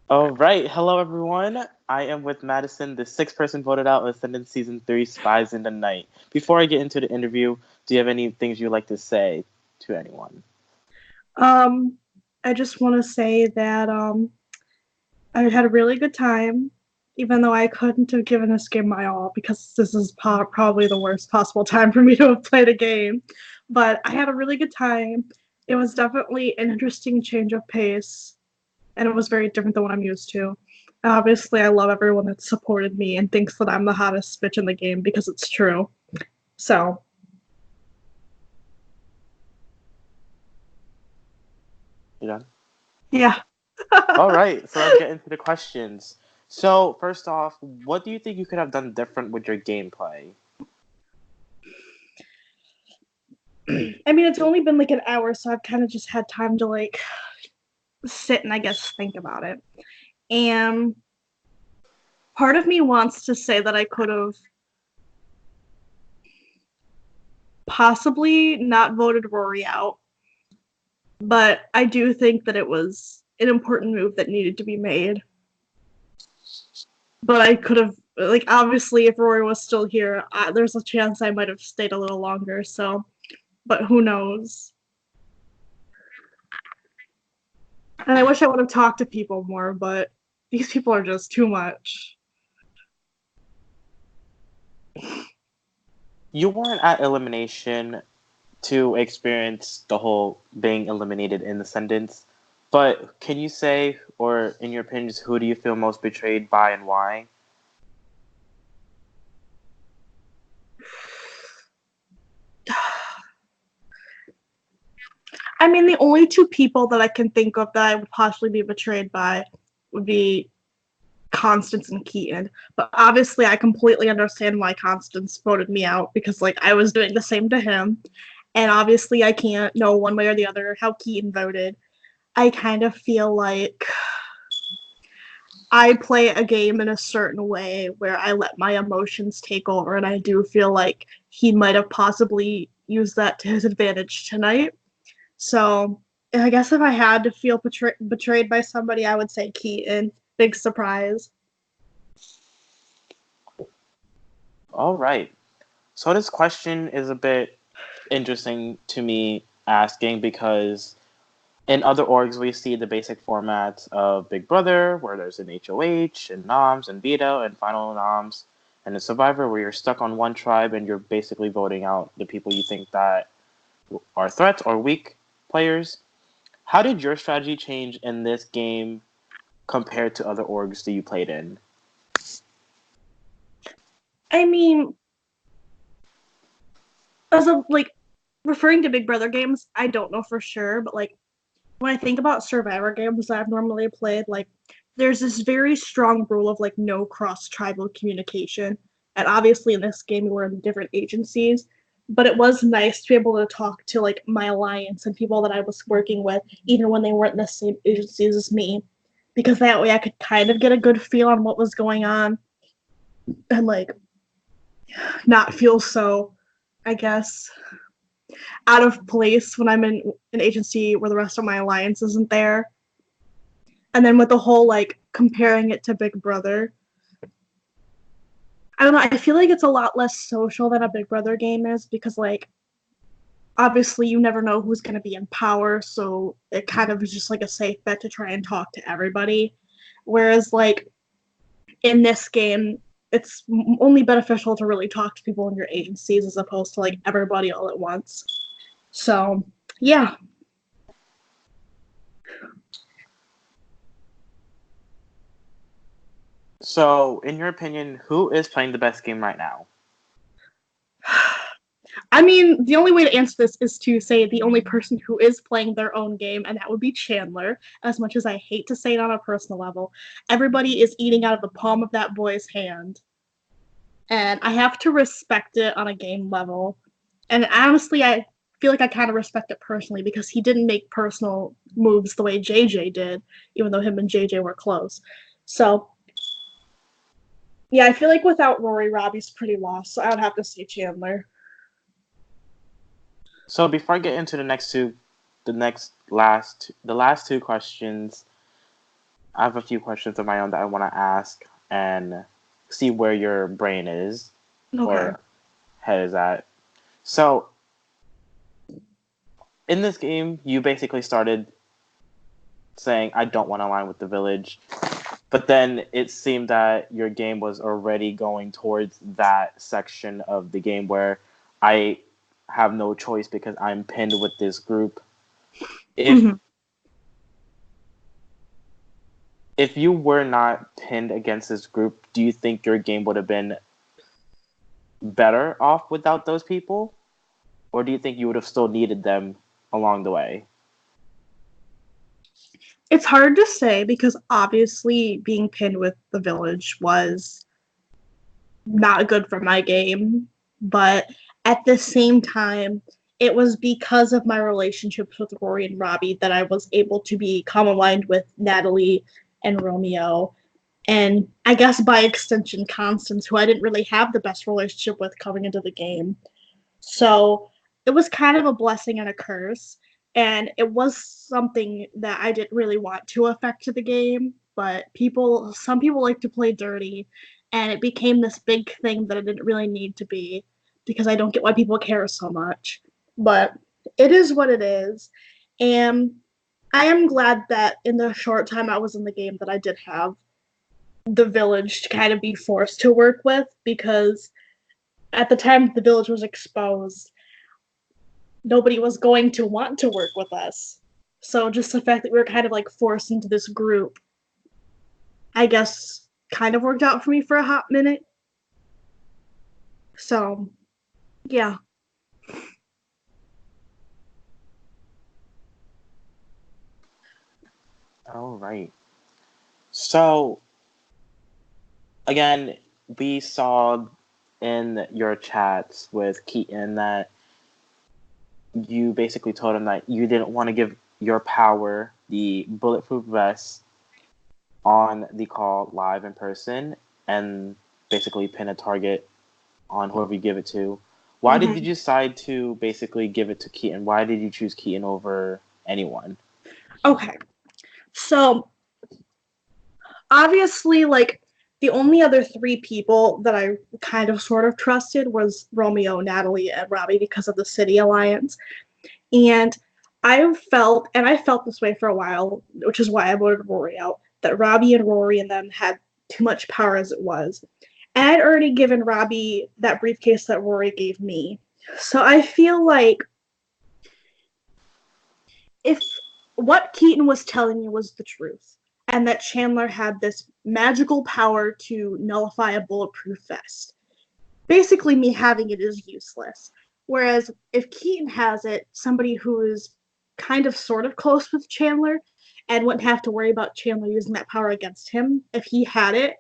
All right. Hello, everyone. I am with Madison, the sixth person voted out in Ascendant Season 3 Spies in the Night. Before I get into the interview, do you have any things you'd like to say to anyone? Um, I just want to say that I had a really good time, even though I couldn't have given this game my all because this is probably the worst possible time for me to have played a game. But I had a really good time. It was definitely an interesting change of pace, and it was very different than what I'm used to. Obviously, I love everyone that supported me and thinks that I'm the hottest bitch in the game because it's true. So, You done? yeah. All right. So let's get into the questions. So, first off, what do you think you could have done different with your gameplay? I mean, it's only been like an hour, so I've kind of just had time to sit and I guess think about it. And part of me wants to say that I could have possibly not voted Rory out, but I do think that it was an important move that needed to be made. But I could have, like, obviously, if Rory was still here, there's a chance I might have stayed a little longer. So, but who knows? And I wish I would have talked to people more, but these people are just too much. You weren't at elimination to experience the whole being eliminated in Ascendants, but can you say, or in your opinions, who do you feel most betrayed by and why? I mean, the only two people that I can think of that I would possibly be betrayed by would be Constance and Keaton. But obviously, I completely understand why Constance voted me out because, like, I was doing the same to him. And obviously, I can't know one way or the other how Keaton voted. I kind of feel like I play a game in a certain way where I let my emotions take over. And I do feel like he might have possibly used that to his advantage tonight. So I guess if I had to feel betrayed by somebody, I would say Keaton. Big surprise. All right. So this question is a bit interesting to me asking because in other orgs we see the basic formats of Big Brother where there's an HOH and noms and veto and final noms and a survivor where you're stuck on one tribe and you're basically voting out the people you think that are threats or weak players. How did your strategy change in this game compared to other orgs that you played in? I mean, as of like referring to Big Brother games, I don't know for sure, but like when I think about Survivor games that I've normally played, like there's this very strong rule of like no cross tribal communication. And obviously in this game we were in different agencies, but it was nice to be able to talk to like my alliance and people that I was working with, even when they weren't in the same agencies as me. Because that way I could kind of get a good feel on what was going on and like not feel so, I guess, out of place when I'm in an agency where the rest of my alliance isn't there. And then with the whole like comparing it to Big Brother, I don't know. I feel like it's a lot less social than a Big Brother game is because like obviously you never know who's going to be in power, so it kind of is just like a safe bet to try and talk to everybody. Whereas like in this game, it's only beneficial to really talk to people in your agencies as opposed to like everybody all at once. So yeah, So, in your opinion, who is playing the best game right now? I mean, the only way to answer this is to say the only person who is playing their own game, and that would be Chandler. As much as I hate to say it on a personal level, everybody is eating out of the palm of that boy's hand. And I have to respect it on a game level. And honestly, I feel like I kind of respect it personally because he didn't make personal moves the way JJ did, even though him and JJ were close. So, yeah, I feel like without Rory, Robbie's pretty lost. So I would have to say Chandler. So, before I get into the last two questions, I have a few questions of my own that I want to ask and see where your brain is Okay. or head is at. So, in this game, you basically started saying, I don't want to align with the village. But then it seemed that your game was already going towards that section of the game where I have no choice because I'm pinned with this group. If Mhm. if you were not pinned against this group, do you think your game would have been better off without those people? Or do you think you would have still needed them along the way? It's hard to say because obviously being pinned with the village was not good for my game, but at the same time, it was because of my relationships with Rory and Robbie that I was able to become aligned with Natalie and Romeo. And I guess by extension, Constance, who I didn't really have the best relationship with coming into the game. So it was kind of a blessing and a curse. And it was something that I didn't really want to affect the game, but some people like to play dirty, and it became this big thing that it didn't really need to be because I don't get why people care so much. But it is what it is. And I am glad that in the short time I was in the game that I did have the village to kind of be forced to work with because at the time the village was exposed, nobody was going to want to work with us. So just the fact that we were kind of like forced into this group, I guess, kind of worked out for me for a hot minute. So yeah. All right. So, again, we saw in your chats with Keaton that you basically told him that you didn't want to give your power, the bulletproof vest, on the call live in person and basically pin a target on whoever you give it to. Why did you Mm-hmm. decide to basically give it to Keaton? Why did you choose Keaton over anyone? Okay. So obviously, like the only other three people that I kind of sort of trusted was Romeo, Natalie, and Robbie because of the City Alliance. And I felt this way for a while, which is why I voted Rory out, that Robbie and Rory and them had too much power as it was. And I'd already given Robbie that briefcase that Rory gave me. So I feel like if what Keaton was telling me was the truth, and that Chandler had this magical power to nullify a bulletproof vest, basically me having it is useless. Whereas if Keaton has it, somebody who is kind of sort of close with Chandler and wouldn't have to worry about Chandler using that power against him, if he had it,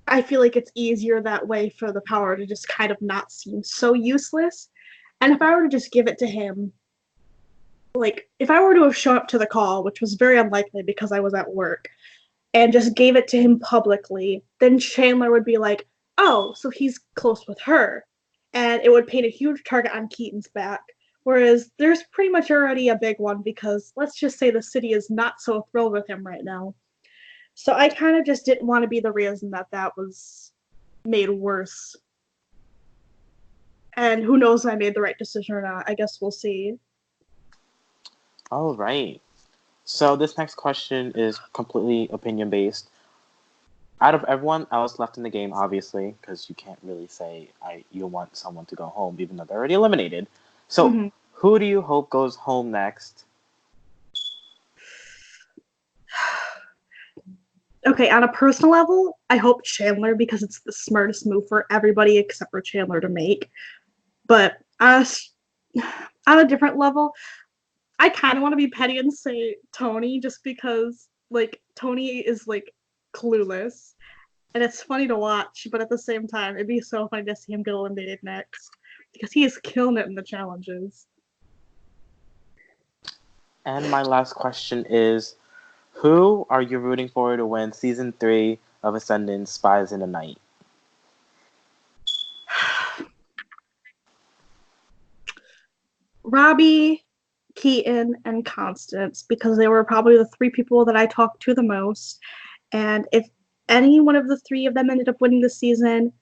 I feel like it's easier that way for the power to just kind of not seem so useless. And if I were to just give it to him, like if I were to have shown up to the call, which was very unlikely because I was at work, and just gave it to him publicly, then Chandler would be like, oh, so he's close with her. And it would paint a huge target on Keaton's back. Whereas there's pretty much already a big one because let's just say the city is not so thrilled with him right now. So I kind of just didn't want to be the reason that that was made worse. And who knows if I made the right decision or not. I guess we'll see. All right. So this next question is completely opinion based. Out of everyone else left in the game, obviously, because you can't really say you want someone to go home, even though they're already eliminated. So, Mm-hmm. who do you hope goes home next? Okay, on a personal level, I hope Chandler because it's the smartest move for everybody except for Chandler to make. But on a different level, I kind of want to be petty and say Tony just because like Tony is like clueless and it's funny to watch, but at the same time, it'd be so funny to see him get eliminated next because he is killing it in the challenges. And my last question is, who are you rooting for to win season 3 of Ascendant Spies in the Night? Robbie, Keaton, and Constance because they were probably the three people that I talked to the most. And if any one of the three of them ended up winning this season,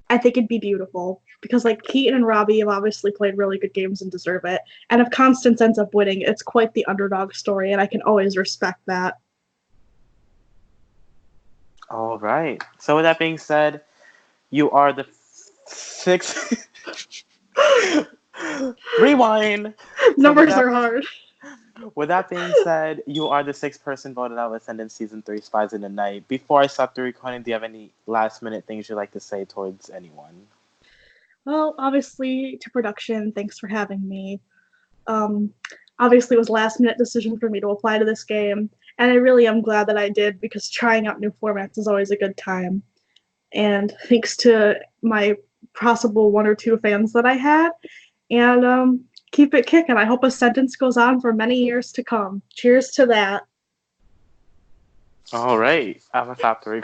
I think it'd be beautiful because like Keaton and Robbie have obviously played really good games and deserve it. And if Constance ends up winning, it's quite the underdog story, and I can always respect that. All right. So with that being said, you are the sixth. Rewind. So Numbers are hard. with that being said, you are the sixth person voted out of attendance season 3 Spies in the Night. Before I stop the recording, do you have any last minute things you'd like to say towards anyone? Well, obviously to production, thanks for having me. Um, Obviously, it was a last minute decision for me to apply to this game, and I really am glad that I did because trying out new formats is always a good time. And thanks to my possible one or two fans that I had, and keep it kicking. I hope a sentence goes on for many years to come. Cheers to that. All right. I'm gonna stop the recording.